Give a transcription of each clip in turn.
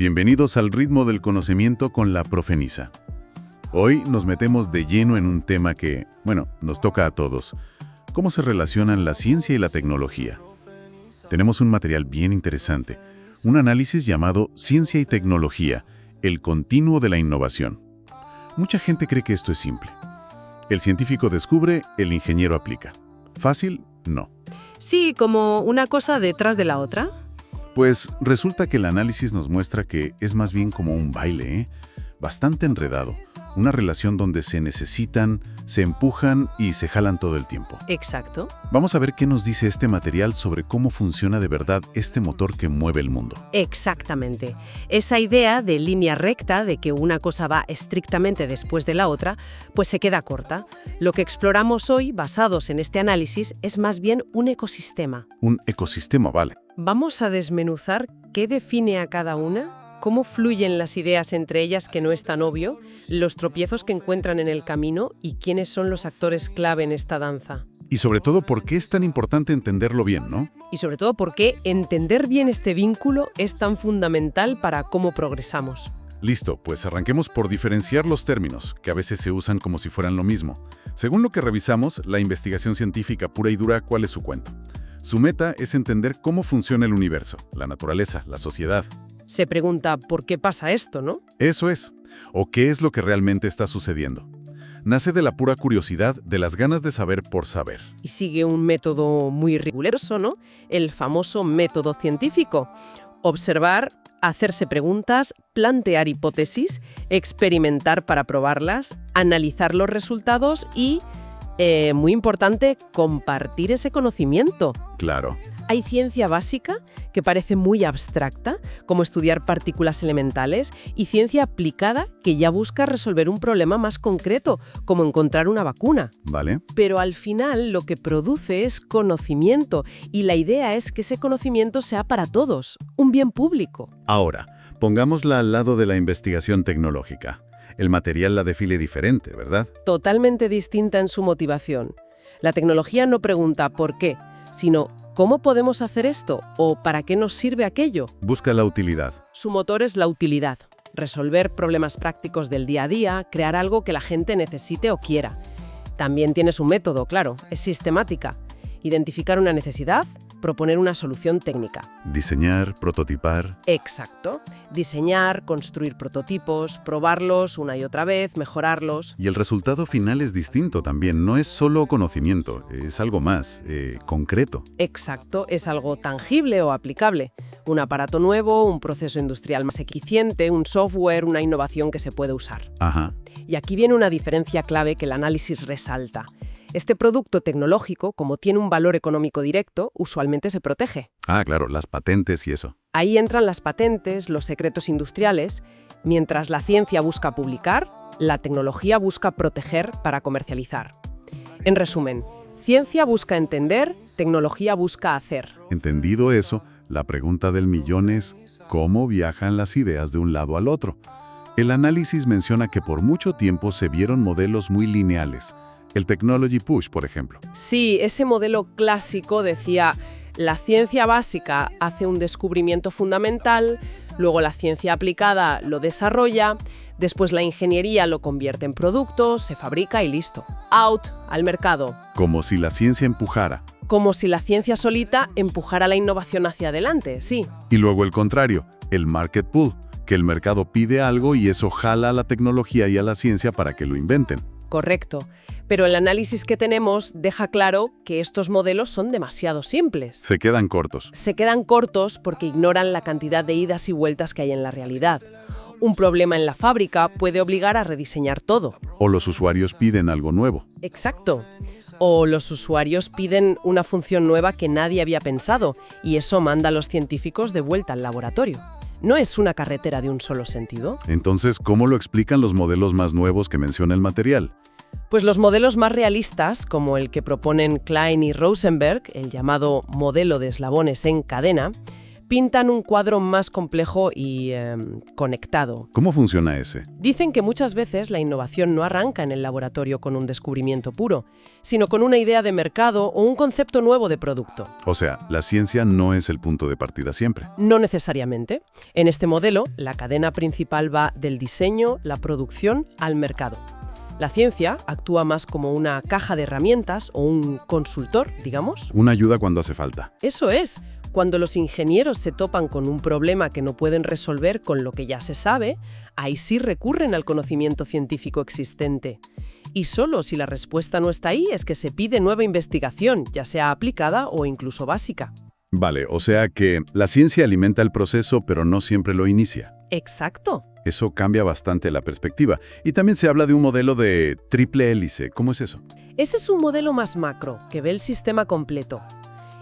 Bienvenidos al ritmo del conocimiento con la Profe Nisa. Hoy nos metemos de lleno en un tema que, nos toca a todos. ¿Cómo se relacionan la ciencia y la tecnología? Tenemos un material bien interesante, un análisis llamado Ciencia y Tecnología, el continuo de la innovación. Mucha gente cree que esto es simple. El científico descubre, el ingeniero aplica. ¿Fácil? No. Sí, como una cosa detrás de la otra. Pues resulta que el análisis nos muestra que es más bien como un baile, bastante enredado. Una relación donde se necesitan, se empujan y se jalan todo el tiempo. Exacto. Vamos a ver qué nos dice este material sobre cómo funciona de verdad este motor que mueve el mundo. Exactamente. Esa idea de línea recta, de que una cosa va estrictamente después de la otra, pues se queda corta. Lo que exploramos hoy, basados en este análisis, es más bien un ecosistema. Un ecosistema, vale. Vamos a desmenuzar qué define a cada una, cómo fluyen las ideas entre ellas, que no es tan obvio, los tropiezos que encuentran en el camino y quiénes son los actores clave en esta danza. Y sobre todo, ¿por qué es tan importante entenderlo bien, no? Y sobre todo, por qué entender bien este vínculo es tan fundamental para cómo progresamos. Listo, pues arranquemos por diferenciar los términos, que a veces se usan como si fueran lo mismo. Según lo que revisamos, la investigación científica pura y dura, ¿cuál es su cuento? Su meta es entender cómo funciona el universo, la naturaleza, la sociedad. Se pregunta por qué pasa esto, ¿no? Eso es. ¿O qué es lo que realmente está sucediendo? Nace de la pura curiosidad, de las ganas de saber por saber. Y sigue un método muy riguroso, ¿no? El famoso método científico. Observar, hacerse preguntas, plantear hipótesis, experimentar para probarlas, analizar los resultados y, muy importante, compartir ese conocimiento. Claro. Hay ciencia básica, que parece muy abstracta, como estudiar partículas elementales, y ciencia aplicada, que ya busca resolver un problema más concreto, como encontrar una vacuna. Vale. Pero al final lo que produce es conocimiento, y la idea es que ese conocimiento sea para todos, un bien público. Ahora, pongámosla al lado de la investigación tecnológica. El material la define diferente, ¿verdad? Totalmente distinta en su motivación. La tecnología no pregunta por qué, sino ¿cómo podemos hacer esto? ¿O para qué nos sirve aquello? Busca la utilidad. Su motor es la utilidad. Resolver problemas prácticos del día a día, crear algo que la gente necesite o quiera. También tiene su método, claro, es sistemática. Identificar una necesidad, proponer una solución técnica. Diseñar, prototipar. Exacto. Diseñar, construir prototipos, probarlos una y otra vez, mejorarlos. Y el resultado final es distinto también. No es solo conocimiento, es algo más, concreto. Exacto, es algo tangible o aplicable. Un aparato nuevo, un proceso industrial más eficiente, un software, una innovación que se puede usar. Ajá. Y aquí viene una diferencia clave que el análisis resalta. Este producto tecnológico, como tiene un valor económico directo, usualmente se protege. Ah, claro, las patentes y eso. Ahí entran las patentes, los secretos industriales. Mientras la ciencia busca publicar, la tecnología busca proteger para comercializar. En resumen, ciencia busca entender, tecnología busca hacer. Entendido eso, la pregunta del millón es, ¿cómo viajan las ideas de un lado al otro? El análisis menciona que por mucho tiempo se vieron modelos muy lineales. El Technology Push, por ejemplo. Sí, ese modelo clásico decía, la ciencia básica hace un descubrimiento fundamental, luego la ciencia aplicada lo desarrolla, después la ingeniería lo convierte en producto, se fabrica y listo. Out, al mercado. Como si la ciencia empujara. Como si la ciencia solita empujara la innovación hacia adelante, sí. Y luego el contrario, el Market Pull, que el mercado pide algo y eso jala a la tecnología y a la ciencia para que lo inventen. Correcto. Pero el análisis que tenemos deja claro que estos modelos son demasiado simples. Se quedan cortos. Se quedan cortos porque ignoran la cantidad de idas y vueltas que hay en la realidad. Un problema en la fábrica puede obligar a rediseñar todo. O los usuarios piden algo nuevo. Exacto. O los usuarios piden una función nueva que nadie había pensado y eso manda a los científicos de vuelta al laboratorio. ¿No es una carretera de un solo sentido? Entonces, ¿cómo lo explican los modelos más nuevos que menciona el material? Pues los modelos más realistas, como el que proponen Klein y Rosenberg, el llamado modelo de eslabones en cadena, pintan un cuadro más complejo y conectado. ¿Cómo funciona ese? Dicen que muchas veces la innovación no arranca en el laboratorio con un descubrimiento puro, sino con una idea de mercado o un concepto nuevo de producto. O sea, la ciencia no es el punto de partida siempre. No necesariamente. En este modelo, la cadena principal va del diseño, la producción, al mercado. La ciencia actúa más como una caja de herramientas o un consultor, digamos. Una ayuda cuando hace falta. Eso es. Cuando los ingenieros se topan con un problema que no pueden resolver con lo que ya se sabe, ahí sí recurren al conocimiento científico existente. Y solo si la respuesta no está ahí es que se pide nueva investigación, ya sea aplicada o incluso básica. Vale, o sea que la ciencia alimenta el proceso, pero no siempre lo inicia. Exacto. Eso cambia bastante la perspectiva. Y también se habla de un modelo de triple hélice. ¿Cómo es eso? Ese es un modelo más macro, que ve el sistema completo.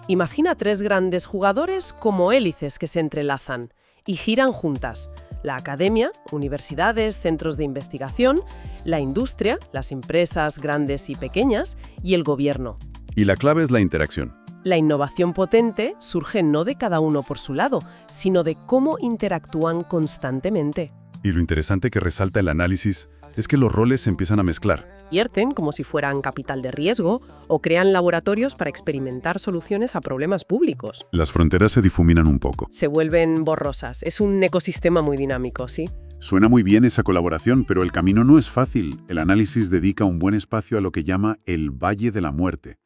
Imagina 3 grandes jugadores como hélices que se entrelazan y giran juntas. La academia, universidades, centros de investigación, la industria, las empresas grandes y pequeñas, y el gobierno. Y la clave es la interacción. La innovación potente surge no de cada uno por su lado, sino de cómo interactúan constantemente. Y lo interesante que resalta el análisis es que los roles se empiezan a mezclar. Invierten como si fueran capital de riesgo o crean laboratorios para experimentar soluciones a problemas públicos. Las fronteras se difuminan un poco. Se vuelven borrosas. Es un ecosistema muy dinámico, ¿sí? Suena muy bien esa colaboración, pero el camino no es fácil. El análisis dedica un buen espacio a lo que llama el Valle de la Muerte.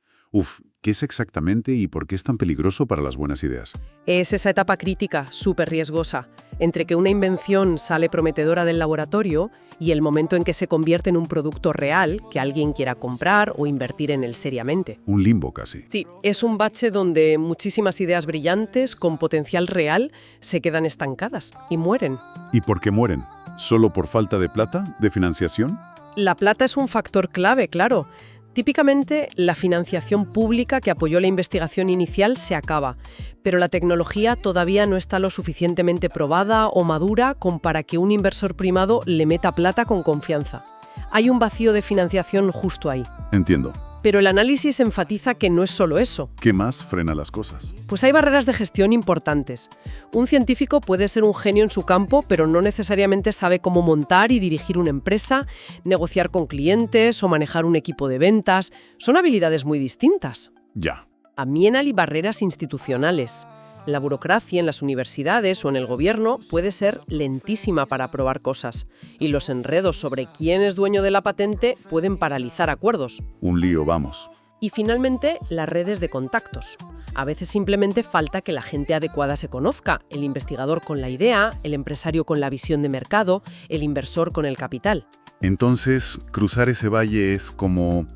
¿Qué es exactamente y por qué es tan peligroso para las buenas ideas? Es esa etapa crítica, súper riesgosa, entre que una invención sale prometedora del laboratorio y el momento en que se convierte en un producto real que alguien quiera comprar o invertir en él seriamente. Un limbo casi. Sí, es un bache donde muchísimas ideas brillantes con potencial real se quedan estancadas y mueren. ¿Y por qué mueren? ¿Solo por falta de plata, de financiación? La plata es un factor clave, claro. Típicamente, la financiación pública que apoyó la investigación inicial se acaba, pero la tecnología todavía no está lo suficientemente probada o madura como para que un inversor primado le meta plata con confianza. Hay un vacío de financiación justo ahí. Entiendo. Pero el análisis enfatiza que no es solo eso. ¿Qué más frena las cosas? Pues hay barreras de gestión importantes. Un científico puede ser un genio en su campo, pero no necesariamente sabe cómo montar y dirigir una empresa, negociar con clientes o manejar un equipo de ventas. Son habilidades muy distintas. Ya. También hay barreras institucionales. La burocracia en las universidades o en el gobierno puede ser lentísima para aprobar cosas, y los enredos sobre quién es dueño de la patente pueden paralizar acuerdos. Un lío, vamos. Y finalmente, las redes de contactos. A veces simplemente falta que la gente adecuada se conozca, el investigador con la idea, el empresario con la visión de mercado, el inversor con el capital. Entonces, cruzar ese valle es como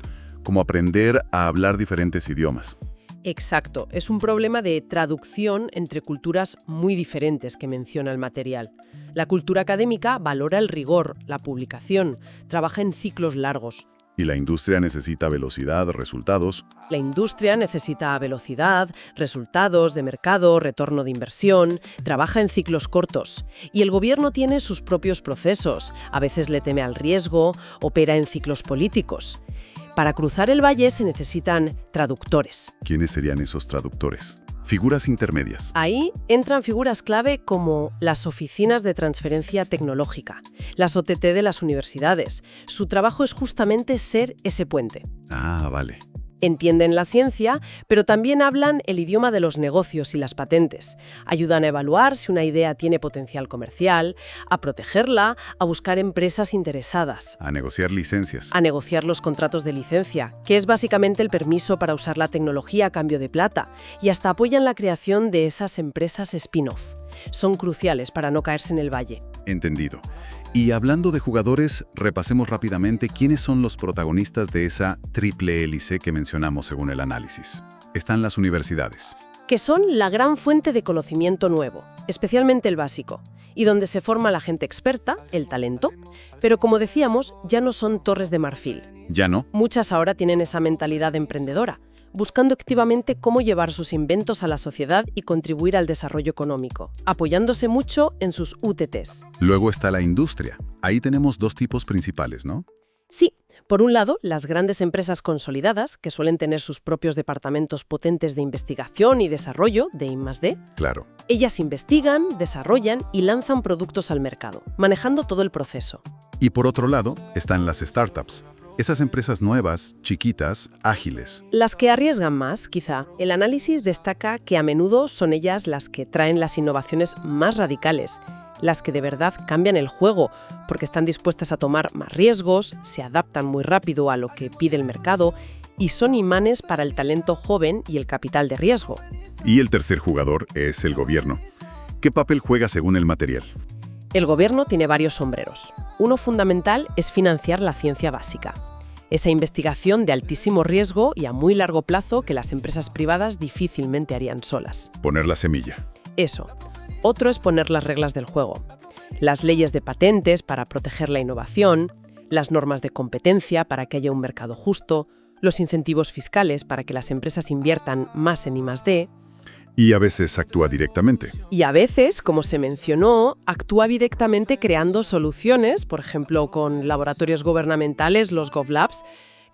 aprender a hablar diferentes idiomas. Exacto, es un problema de traducción entre culturas muy diferentes que menciona el material. La cultura académica valora el rigor, la publicación, trabaja en ciclos largos. Y la industria necesita velocidad, resultados. La industria necesita velocidad, resultados de mercado, retorno de inversión, trabaja en ciclos cortos. Y el gobierno tiene sus propios procesos, a veces le teme al riesgo, opera en ciclos políticos. Para cruzar el valle se necesitan traductores. ¿Quiénes serían esos traductores? Figuras intermedias. Ahí entran figuras clave como las oficinas de transferencia tecnológica, las OTT de las universidades. Su trabajo es justamente ser ese puente. Ah, vale. Entienden la ciencia, pero también hablan el idioma de los negocios y las patentes. Ayudan a evaluar si una idea tiene potencial comercial, a protegerla, a buscar empresas interesadas. A negociar licencias. A negociar los contratos de licencia, que es básicamente el permiso para usar la tecnología a cambio de plata, y hasta apoyan la creación de esas empresas spin-off. Son cruciales para no caerse en el valle. Entendido. Y hablando de jugadores, repasemos rápidamente quiénes son los protagonistas de esa triple hélice que mencionamos según el análisis. Están las universidades. Que son la gran fuente de conocimiento nuevo, especialmente el básico, y donde se forma la gente experta, el talento, pero como decíamos, ya no son torres de marfil. ¿Ya no? Muchas ahora tienen esa mentalidad emprendedora, buscando activamente cómo llevar sus inventos a la sociedad y contribuir al desarrollo económico, apoyándose mucho en sus UTTs. Luego está la industria. Ahí tenemos dos tipos principales, ¿no? Sí, Por un lado, las grandes empresas consolidadas, que suelen tener sus propios departamentos potentes de investigación y desarrollo, de I+D, Claro. ellas investigan, desarrollan y lanzan productos al mercado, manejando todo el proceso. Y por otro lado, están las startups. Esas empresas nuevas, chiquitas, ágiles. Las que arriesgan más, quizá. El análisis destaca que a menudo son ellas las que traen las innovaciones más radicales, las que de verdad cambian el juego, porque están dispuestas a tomar más riesgos, se adaptan muy rápido a lo que pide el mercado y son imanes para el talento joven y el capital de riesgo. Y el tercer jugador es el gobierno. ¿Qué papel juega según el material? El gobierno tiene varios sombreros. Uno fundamental es financiar la ciencia básica. Esa investigación de altísimo riesgo y a muy largo plazo que las empresas privadas difícilmente harían solas. Poner la semilla. Eso. Otro es poner las reglas del juego. Las leyes de patentes para proteger la innovación, las normas de competencia para que haya un mercado justo, los incentivos fiscales para que las empresas inviertan más en I+D. Y a veces actúa directamente. Y a veces, como se mencionó, actúa directamente creando soluciones, por ejemplo, con laboratorios gubernamentales, los GovLabs,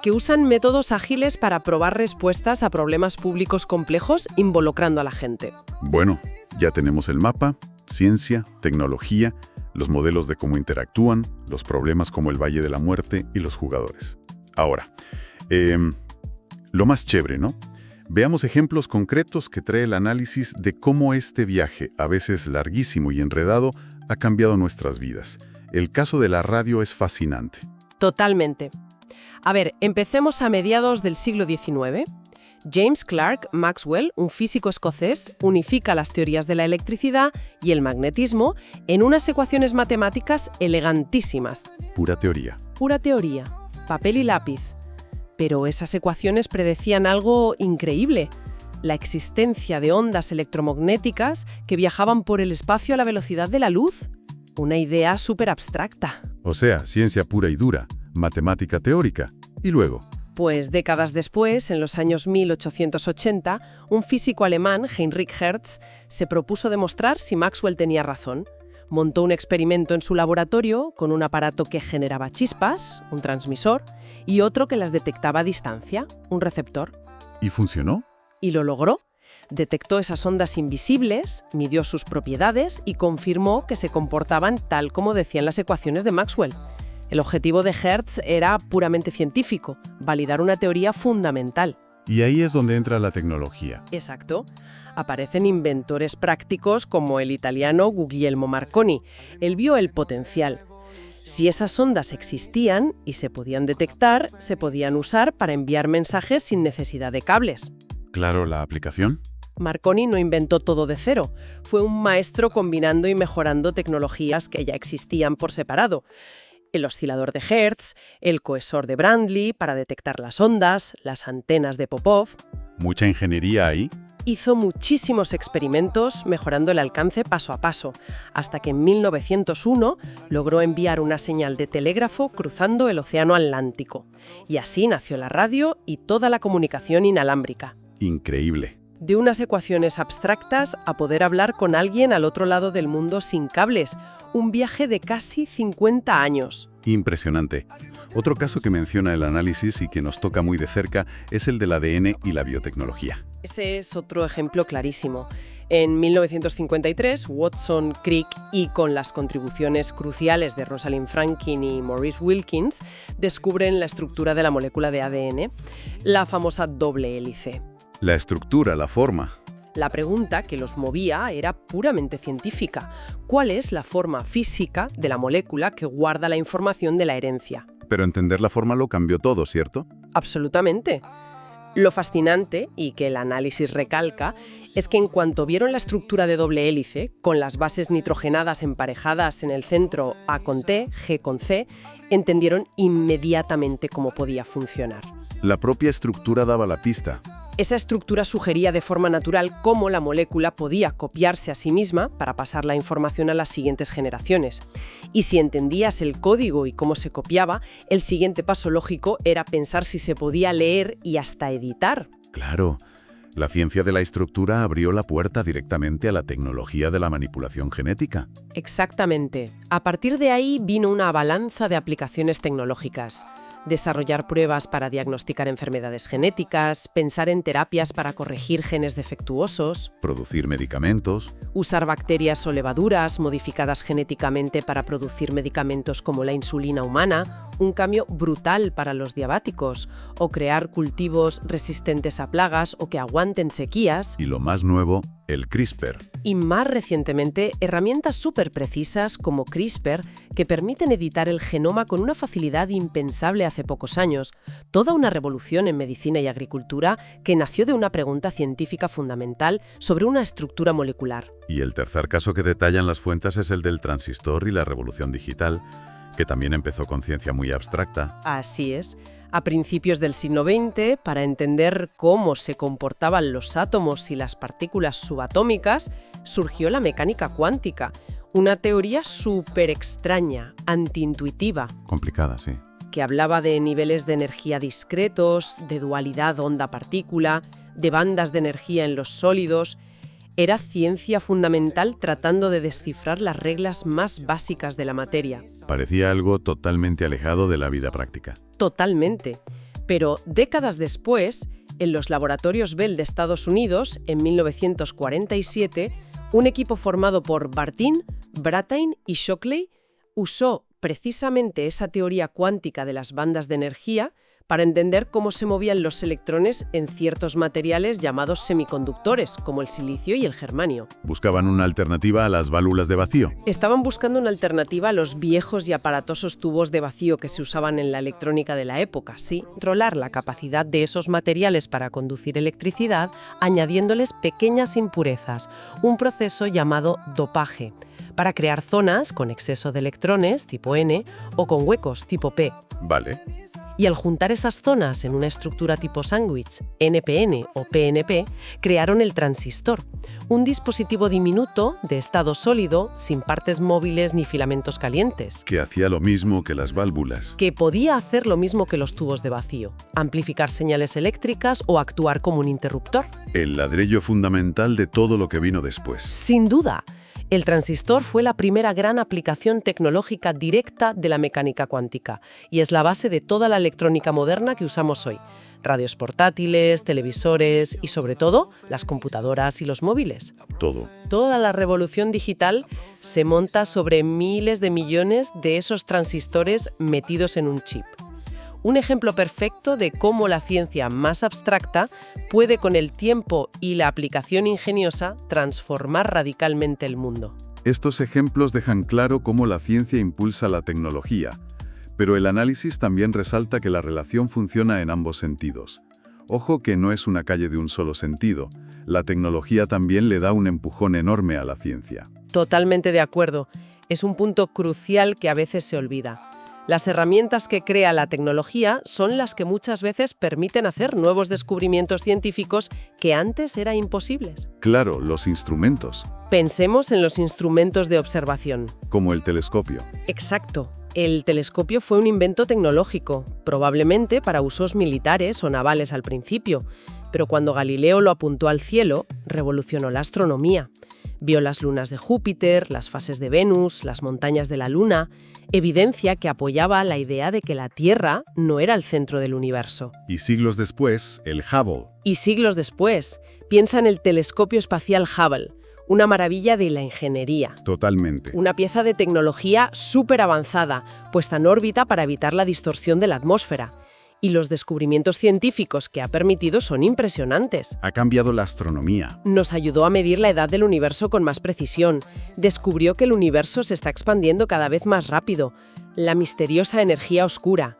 que usan métodos ágiles para probar respuestas a problemas públicos complejos involucrando a la gente. Bueno, ya tenemos el mapa, ciencia, tecnología, los modelos de cómo interactúan, los problemas como el Valle de la Muerte y los jugadores. Ahora, lo más chévere, ¿no? Veamos ejemplos concretos que trae el análisis de cómo este viaje, a veces larguísimo y enredado, ha cambiado nuestras vidas. El caso de la radio es fascinante. Totalmente. A ver, empecemos a mediados del siglo XIX. James Clerk Maxwell, un físico escocés, unifica las teorías de la electricidad y el magnetismo en unas ecuaciones matemáticas elegantísimas. Pura teoría. Pura teoría, papel y lápiz. Pero esas ecuaciones predecían algo increíble: la existencia de ondas electromagnéticas que viajaban por el espacio a la velocidad de la luz. Una idea súper abstracta. O sea, ciencia pura y dura, matemática teórica. Y luego, Pues décadas después, en los años 1880, un físico alemán, Heinrich Hertz, se propuso demostrar si Maxwell tenía razón. Montó un experimento en su laboratorio con un aparato que generaba chispas, un transmisor, y otro que las detectaba a distancia, un receptor. ¿y funcionó? Y lo logró. Detectó esas ondas invisibles, midió sus propiedades y confirmó que se comportaban tal como decían las ecuaciones de Maxwell. El objetivo de Hertz era puramente científico, validar una teoría fundamental. Y ahí es donde entra la tecnología. Exacto. Aparecen inventores prácticos como el italiano Guglielmo Marconi. Él vio el potencial. Si esas ondas existían y se podían detectar, se podían usar para enviar mensajes sin necesidad de cables. Claro, la aplicación. Marconi no inventó todo de cero. Fue un maestro combinando y mejorando tecnologías que ya existían por separado. El oscilador de Hertz, el cohesor de Branly para detectar las ondas, las antenas de Popov. Mucha ingeniería ahí. Hizo muchísimos experimentos mejorando el alcance paso a paso, hasta que en 1901 logró enviar una señal de telégrafo cruzando el Océano Atlántico. Y así nació la radio y toda la comunicación inalámbrica. Increíble. De unas ecuaciones abstractas a poder hablar con alguien al otro lado del mundo sin cables. Un viaje de casi 50 años. Impresionante. Otro caso que menciona el análisis y que nos toca muy de cerca es el del ADN y la biotecnología. Ese es otro ejemplo clarísimo. En 1953, Watson, Crick y con las contribuciones cruciales de Rosalind Franklin y Maurice Wilkins, descubren la estructura de la molécula de ADN, la famosa doble hélice. La estructura, la forma. La pregunta que los movía era puramente científica. ¿Cuál es la forma física de la molécula que guarda la información de la herencia? Pero entender la forma lo cambió todo, ¿cierto? Absolutamente. Lo fascinante, y que el análisis recalca, es que en cuanto vieron la estructura de doble hélice, con las bases nitrogenadas emparejadas en el centro A con T, G con C, entendieron inmediatamente cómo podía funcionar. La propia estructura daba la pista. Esa estructura sugería de forma natural cómo la molécula podía copiarse a sí misma para pasar la información a las siguientes generaciones. Y si entendías el código y cómo se copiaba, el siguiente paso lógico era pensar si se podía leer y hasta editar. Claro, la ciencia de la estructura abrió la puerta directamente a la tecnología de la manipulación genética. Exactamente. A partir de ahí vino una avalancha de aplicaciones tecnológicas. desarrollar pruebas para diagnosticar enfermedades genéticas, pensar en terapias para corregir genes defectuosos, Producir medicamentos. usar bacterias o levaduras modificadas genéticamente para producir medicamentos como la insulina humana, un cambio brutal para los diabéticos, o crear cultivos resistentes a plagas o que aguanten sequías, Y lo más nuevo, el CRISPR. y más recientemente herramientas súper precisas como CRISPR que permiten editar el genoma con una facilidad impensable hace pocos años. Toda una revolución en medicina y agricultura que nació de una pregunta científica fundamental sobre una estructura molecular. Y el tercer caso que detallan las fuentes es el del transistor y la revolución digital, que también empezó con ciencia muy abstracta. Así es. A principios del siglo XX, para entender cómo se comportaban los átomos y las partículas subatómicas, surgió la mecánica cuántica, una teoría súper extraña, antiintuitiva, Complicada, sí. que hablaba de niveles de energía discretos, de dualidad onda-partícula, de bandas de energía en los sólidos. Era ciencia fundamental tratando de descifrar las reglas más básicas de la materia. Parecía algo totalmente alejado de la vida práctica. Totalmente. Pero décadas después, en los laboratorios Bell de Estados Unidos, en 1947, un equipo formado por Bardeen, Brattain y Shockley usó precisamente esa teoría cuántica de las bandas de energía para entender cómo se movían los electrones en ciertos materiales llamados semiconductores, como el silicio y el germanio. Buscaban una alternativa a las válvulas de vacío. Estaban buscando una alternativa a los viejos y aparatosos tubos de vacío que se usaban en la electrónica de la época, sí, controlar la capacidad de esos materiales para conducir electricidad añadiéndoles pequeñas impurezas, un proceso llamado dopaje, para crear zonas con exceso de electrones tipo N o con huecos tipo P. Vale. Y al juntar esas zonas en una estructura tipo sándwich, NPN o PNP, crearon el transistor, un dispositivo diminuto de estado sólido, sin partes móviles ni filamentos calientes, Que hacía lo mismo que las válvulas. que podía hacer lo mismo que los tubos de vacío, amplificar señales eléctricas o actuar como un interruptor. El ladrillo fundamental de todo lo que vino después. Sin duda, el transistor fue la primera gran aplicación tecnológica directa de la mecánica cuántica y es la base de toda la electrónica moderna que usamos hoy. Radios portátiles, televisores y, sobre todo, las computadoras y los móviles. Todo. Toda la revolución digital se monta sobre miles de millones de esos transistores metidos en un chip. Un ejemplo perfecto de cómo la ciencia más abstracta puede, con el tiempo y la aplicación ingeniosa, transformar radicalmente el mundo. Estos ejemplos dejan claro cómo la ciencia impulsa la tecnología, pero el análisis también resalta que la relación funciona en ambos sentidos. Ojo que no es una calle de un solo sentido. La tecnología también le da un empujón enorme a la ciencia. Totalmente de acuerdo. Es un punto crucial que a veces se olvida. Las herramientas que crea la tecnología son las que muchas veces permiten hacer nuevos descubrimientos científicos que antes eran imposibles. Claro, los instrumentos, Pensemos en los instrumentos de observación. como el telescopio. Exacto. El telescopio fue un invento tecnológico, probablemente para usos militares o navales al principio, pero cuando Galileo lo apuntó al cielo, revolucionó la astronomía. Vio las lunas de Júpiter, las fases de Venus, las montañas de la Luna, evidencia que apoyaba la idea de que la Tierra no era el centro del universo. Y siglos después, el Hubble. Y siglos después, piensa en el telescopio espacial Hubble, una maravilla de la ingeniería. Totalmente. Una pieza de tecnología súper avanzada, puesta en órbita para evitar la distorsión de la atmósfera. Y los descubrimientos científicos que ha permitido son impresionantes. Ha cambiado la astronomía. Nos ayudó a medir la edad del universo con más precisión. Descubrió que el universo se está expandiendo cada vez más rápido. La misteriosa energía oscura.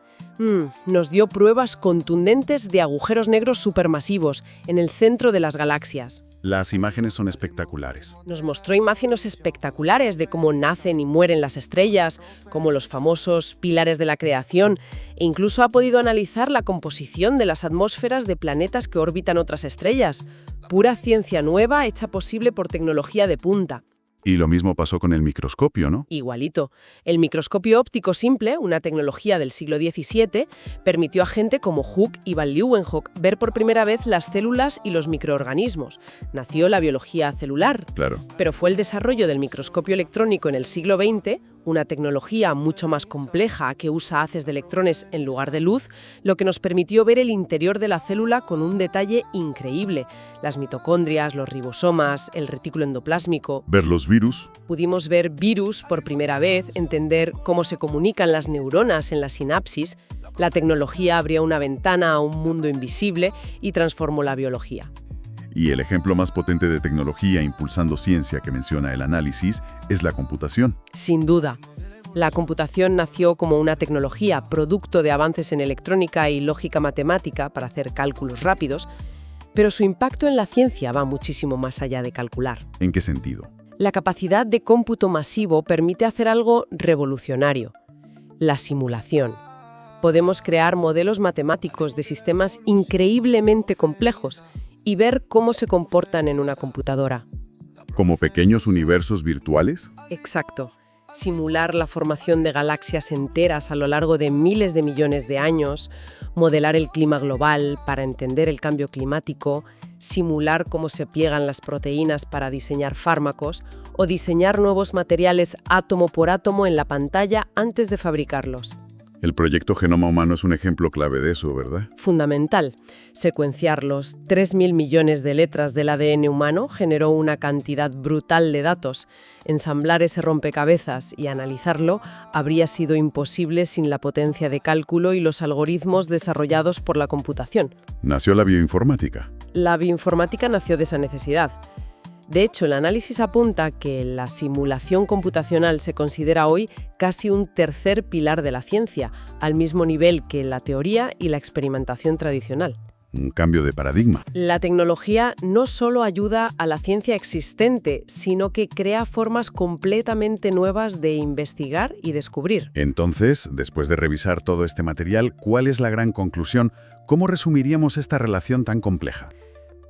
Nos dio pruebas contundentes de agujeros negros supermasivos en el centro de las galaxias. Las imágenes son espectaculares. Nos mostró imágenes espectaculares de cómo nacen y mueren las estrellas, como los famosos pilares de la creación, e incluso ha podido analizar la composición de las atmósferas de planetas que orbitan otras estrellas. Pura ciencia nueva hecha posible por tecnología de punta. Y lo mismo pasó con el microscopio, ¿no? Igualito. El microscopio óptico simple, una tecnología del siglo XVII, permitió a gente como Hooke y Van Leeuwenhoek ver por primera vez las células y los microorganismos. Nació la biología celular. Claro. Pero fue el desarrollo del microscopio electrónico en el siglo XX, una tecnología mucho más compleja que usa haces de electrones en lugar de luz, lo que nos permitió ver el interior de la célula con un detalle increíble. Las mitocondrias, los ribosomas, el retículo endoplásmico. Ver los virus. Pudimos ver virus por primera vez, entender cómo se comunican las neuronas en la sinapsis. La tecnología abría una ventana a un mundo invisible y transformó la biología. Y el ejemplo más potente de tecnología impulsando ciencia que menciona el análisis es la computación. Sin duda. La computación nació como una tecnología, producto de avances en electrónica y lógica matemática para hacer cálculos rápidos, pero su impacto en la ciencia va muchísimo más allá de calcular. ¿En qué sentido? La capacidad de cómputo masivo permite hacer algo revolucionario: la simulación. Podemos crear modelos matemáticos de sistemas increíblemente complejos y ver cómo se comportan en una computadora. ¿Como pequeños universos virtuales? Exacto. Simular la formación de galaxias enteras a lo largo de miles de millones de años, modelar el clima global para entender el cambio climático, simular cómo se pliegan las proteínas para diseñar fármacos o diseñar nuevos materiales átomo por átomo en la pantalla antes de fabricarlos. El proyecto Genoma Humano es un ejemplo clave de eso, ¿verdad? Fundamental. Secuenciar los 3.000 millones de letras del ADN humano generó una cantidad brutal de datos. Ensamblar ese rompecabezas y analizarlo habría sido imposible sin la potencia de cálculo y los algoritmos desarrollados por la computación. Nació la bioinformática. La bioinformática nació de esa necesidad. De hecho, el análisis apunta que la simulación computacional se considera hoy casi un tercer pilar de la ciencia, al mismo nivel que la teoría y la experimentación tradicional. Un cambio de paradigma. La tecnología no solo ayuda a la ciencia existente, sino que crea formas completamente nuevas de investigar y descubrir. Entonces, después de revisar todo este material, ¿cuál es la gran conclusión? ¿Cómo resumiríamos esta relación tan compleja?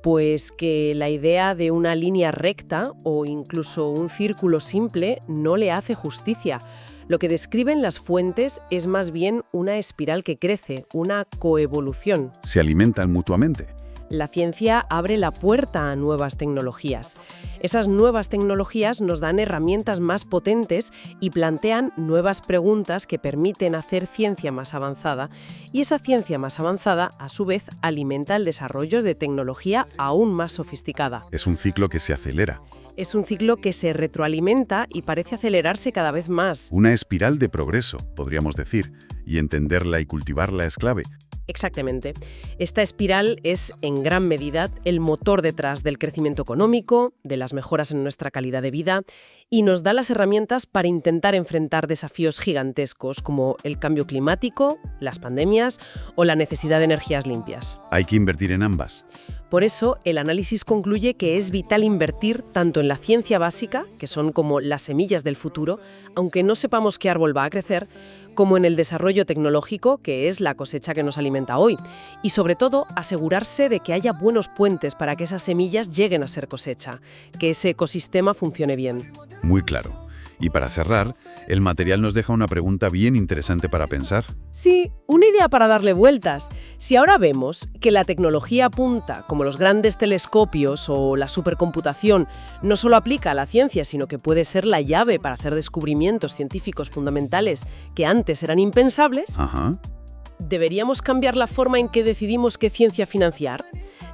Pues que la idea de una línea recta o incluso un círculo simple no le hace justicia. Lo que describen las fuentes es más bien una espiral que crece, una coevolución. Se alimentan mutuamente. La ciencia abre la puerta a nuevas tecnologías. Esas nuevas tecnologías nos dan herramientas más potentes y plantean nuevas preguntas que permiten hacer ciencia más avanzada, y esa ciencia más avanzada, a su vez, alimenta el desarrollo de tecnología aún más sofisticada. Es un ciclo que se acelera. Es un ciclo que se retroalimenta y parece acelerarse cada vez más. Una espiral de progreso, podríamos decir, y entenderla y cultivarla es clave. Exactamente. Esta espiral es, en gran medida, el motor detrás del crecimiento económico, de las mejoras en nuestra calidad de vida, y nos da las herramientas para intentar enfrentar desafíos gigantescos como el cambio climático, las pandemias o la necesidad de energías limpias. Hay que invertir en ambas. Por eso, el análisis concluye que es vital invertir tanto en la ciencia básica, que son como las semillas del futuro, aunque no sepamos qué árbol va a crecer, como en el desarrollo tecnológico, que es la cosecha que nos alimenta hoy, y sobre todo asegurarse de que haya buenos puentes para que esas semillas lleguen a ser cosecha, que ese ecosistema funcione bien. Muy claro. Y para cerrar, el material nos deja una pregunta bien interesante para pensar. Sí, una idea para darle vueltas. Si ahora vemos que la tecnología punta, como los grandes telescopios o la supercomputación, no solo aplica a la ciencia, sino que puede ser la llave para hacer descubrimientos científicos fundamentales que antes eran impensables, ¿deberíamos cambiar la forma en que decidimos qué ciencia financiar?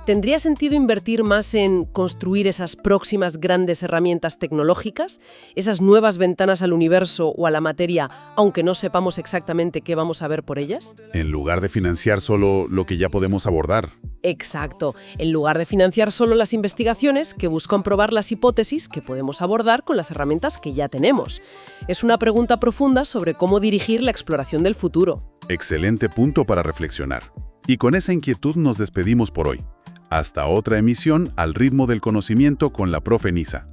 ¿Tendría sentido invertir más en construir esas próximas grandes herramientas tecnológicas, esas nuevas ventanas al universo o a la materia, aunque no sepamos exactamente qué vamos a ver por ellas? En lugar de financiar solo lo que ya podemos abordar. Exacto. En lugar de financiar solo las investigaciones que buscan probar las hipótesis que podemos abordar con las herramientas que ya tenemos. Es una pregunta profunda sobre cómo dirigir la exploración del futuro. Excelente punto para reflexionar. Y con esa inquietud nos despedimos por hoy. Hasta otra emisión al ritmo del conocimiento con la profe Nisa.